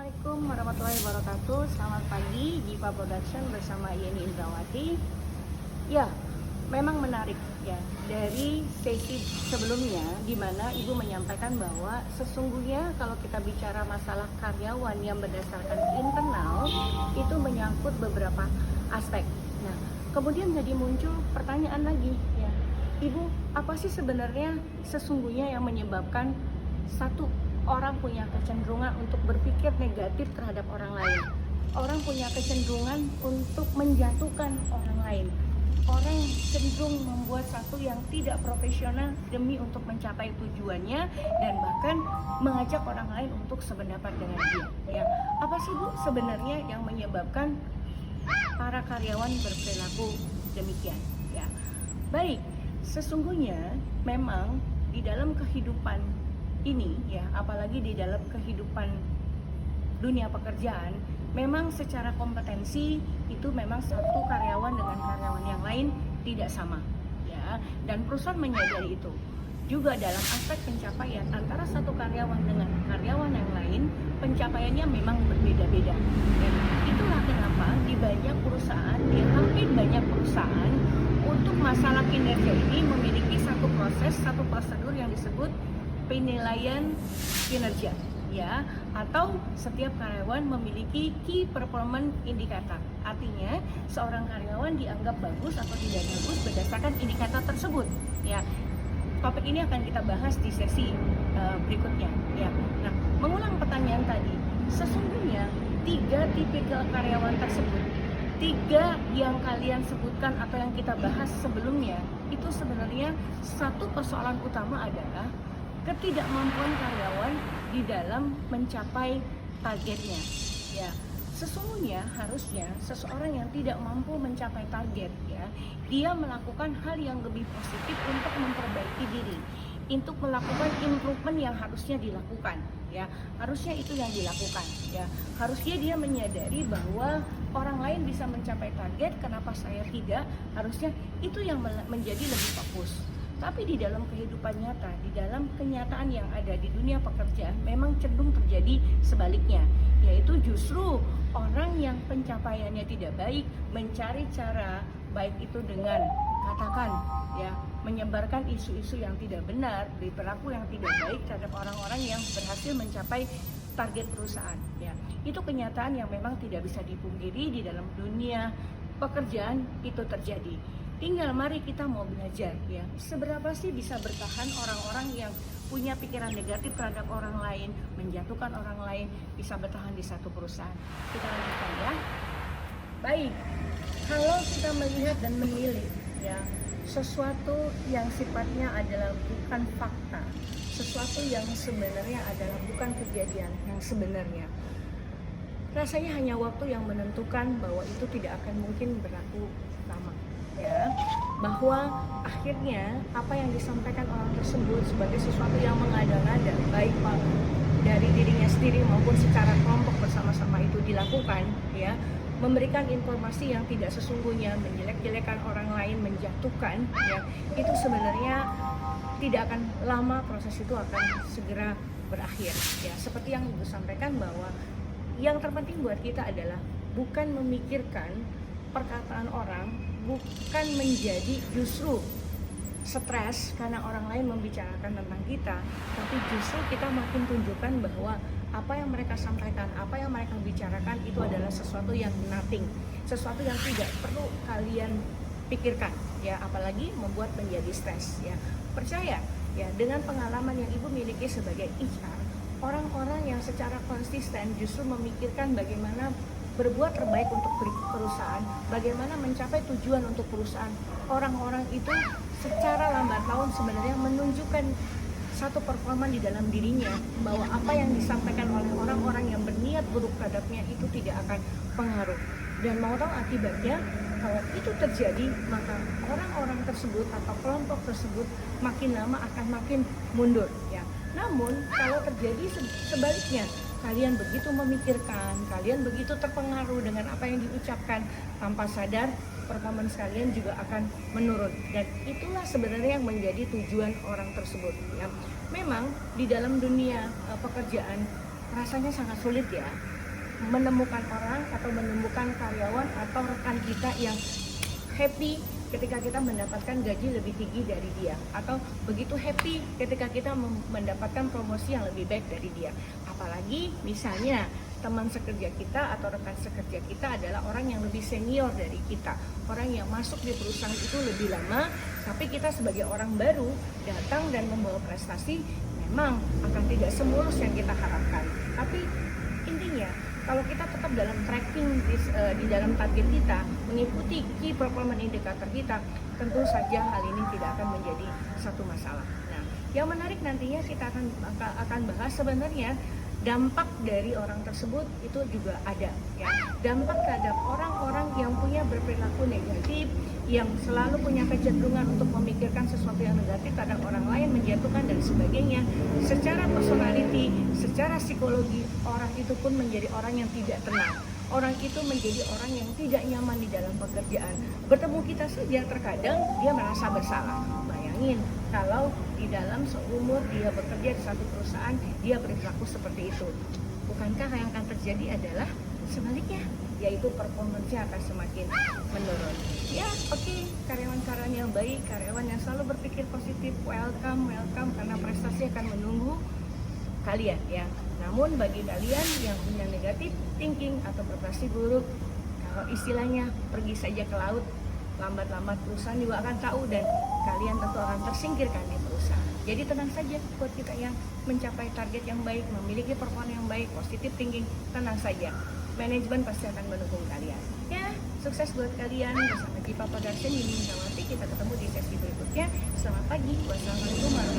Assalamualaikum warahmatullahi wabarakatuh. Selamat pagi, Diva Production bersama Yeni Indrawati. Ya, memang menarik ya. Dari sesi sebelumnya di mana Ibu menyampaikan bahwa sesungguhnya kalau kita bicara masalah karyawan yang berdasarkan internal itu menyangkut beberapa aspek. Nah, kemudian jadi muncul pertanyaan lagi ya. Ibu, apa sih sebenarnya sesungguhnya yang menyebabkan satu orang punya kecenderungan untuk berpikir negatif terhadap orang lain. Orang punya kecenderungan untuk menjatuhkan orang lain. Orang cenderung membuat satu yang tidak profesional demi untuk mencapai tujuannya dan bahkan mengajak orang lain untuk sependapat dengan dia. Ya, apa sih Bu sebenarnya yang menyebabkan para karyawan berperilaku demikian? Ya, baik. Sesungguhnya memang di dalam kehidupan ini ya, apalagi di dalam kehidupan dunia pekerjaan, memang secara kompetensi itu memang satu karyawan dengan karyawan yang lain tidak sama ya, dan perusahaan menyadari itu. Juga dalam aspek pencapaian antara satu karyawan dengan karyawan yang lain, pencapaiannya memang berbeda-beda. Dan itulah kenapa di banyak perusahaan, di hampir banyak perusahaan, untuk masalah kinerja ini memiliki satu proses, satu prosedur yang disebut penilaian kinerja ya, atau setiap karyawan memiliki key performance indicator. Artinya seorang karyawan dianggap bagus atau tidak bagus berdasarkan indikator tersebut ya. Topik ini akan kita bahas di sesi berikutnya ya. Nah, mengulang pertanyaan tadi, sesungguhnya tiga tipikal karyawan tersebut, tiga yang kalian sebutkan atau yang kita bahas sebelumnya, itu sebenarnya satu persoalan utama adalah ketidakmampuan karyawan di dalam mencapai targetnya. Ya, sesungguhnya harusnya seseorang yang tidak mampu mencapai target ya, dia melakukan hal yang lebih positif untuk memperbaiki diri, untuk melakukan improvement yang harusnya dilakukan. Ya, harusnya itu yang dilakukan. Ya, harusnya dia menyadari bahwa orang lain bisa mencapai target, kenapa saya tidak? Harusnya itu yang menjadi lebih fokus. Tapi di dalam kehidupan nyata, di dalam kenyataan yang ada di dunia pekerjaan memang cenderung terjadi sebaliknya, yaitu justru orang yang pencapaiannya tidak baik mencari cara baik itu dengan katakan ya, menyebarkan isu-isu yang tidak benar, berperilaku yang tidak baik terhadap orang-orang yang berhasil mencapai target perusahaan ya. Itu kenyataan yang memang tidak bisa dipungkiri di dalam dunia pekerjaan itu terjadi. Tinggal mari kita mau belajar ya, seberapa sih bisa bertahan orang-orang yang punya pikiran negatif terhadap orang lain, menjatuhkan orang lain, bisa bertahan di satu perusahaan. Kita lanjutkan ya. Baik, kalau kita melihat dan memilih ya sesuatu yang sifatnya adalah bukan fakta, sesuatu yang sebenarnya adalah bukan kejadian yang sebenarnya, rasanya hanya waktu yang menentukan bahwa itu tidak akan mungkin berlaku lama ya, bahwa akhirnya apa yang disampaikan orang tersebut sebagai sesuatu yang mengada-ngada, baik dari dirinya sendiri maupun secara kelompok bersama-sama itu dilakukan ya, memberikan informasi yang tidak sesungguhnya, menjelek-jelekan orang lain, menjatuhkan ya, itu sebenarnya tidak akan lama, proses itu akan segera berakhir ya. Seperti yang Ibu sampaikan bahwa yang terpenting buat kita adalah bukan memikirkan perkataan orang, bukan menjadi justru stres karena orang lain membicarakan tentang kita, tapi justru kita makin tunjukkan bahwa apa yang mereka sampaikan, apa yang mereka bicarakan itu adalah sesuatu yang nothing, sesuatu yang tidak perlu kalian pikirkan ya, apalagi membuat menjadi stres ya. Percaya ya, dengan pengalaman yang Ibu miliki sebagai HR, orang-orang yang secara konsisten justru memikirkan bagaimana berbuat terbaik untuk perusahaan, bagaimana mencapai tujuan untuk perusahaan. Orang-orang itu secara lambat laun sebenarnya menunjukkan satu performa di dalam dirinya bahwa apa yang disampaikan oleh orang-orang yang berniat buruk terhadapnya itu tidak akan pengaruh. Dan mau tahu akibatnya, kalau itu terjadi maka orang-orang tersebut atau kelompok tersebut makin lama akan makin mundur ya. Namun kalau terjadi sebaliknya, kalian begitu memikirkan, kalian begitu terpengaruh dengan apa yang diucapkan, tanpa sadar performance kalian juga akan menurun. Dan itulah sebenarnya yang menjadi tujuan orang tersebut ya. Memang di dalam dunia pekerjaan rasanya sangat sulit ya menemukan orang atau menemukan karyawan atau rekan kita yang happy ketika kita mendapatkan gaji lebih tinggi dari dia, atau begitu happy ketika kita mendapatkan promosi yang lebih baik dari dia. Apalagi misalnya teman sekerja kita atau rekan sekerja kita adalah orang yang lebih senior dari kita, orang yang masuk di perusahaan itu lebih lama, tapi kita sebagai orang baru datang dan membawa prestasi, memang akan tidak semulus yang kita harapkan. Tapi intinya kalau kita tetap dalam tracking di dalam target kita, mengikuti key performance indicator kita, tentu saja hal ini tidak akan menjadi satu masalah. Nah, yang menarik nantinya kita akan bahas sebenarnya dampak dari orang tersebut itu juga ada ya. Dampak terhadap orang-orang yang punya berperilaku negatif, yang selalu punya kecenderungan untuk memikirkan sesuatu yang negatif terhadap orang lain, menjatuhkan dan sebagainya. Secara personality, secara psikologi, orang itu pun menjadi orang yang tidak tenang. Orang itu menjadi orang yang tidak nyaman di dalam pekerjaan. Bertemu kita saja terkadang dia merasa bersalah. Bayangin kalau di dalam seumur dia bekerja di satu perusahaan dia berperilaku seperti itu. Bukankah yang akan terjadi adalah sebaliknya, yaitu performanya akan semakin menurun. Ya oke, karyawan-karyawan yang baik, karyawan yang selalu berpikir positif, welcome karena prestasi akan menunggu kalian ya. Namun bagi kalian yang punya negatif thinking atau berprestasi buruk, kalau istilahnya pergi saja ke laut, lambat-lambat perusahaan juga akan tahu dan kalian tentu akan tersingkirkan di perusahaan. Jadi tenang saja buat kita yang mencapai target yang baik, memiliki performa yang baik, positive thinking, tenang saja. Manajemen pasti akan mendukung kalian. Ya, sukses buat kalian bersama Jiva Production ini. Kita ketemu di sesi berikutnya. Selamat pagi. Wassalamualaikum warahmatullahi wabarakatuh.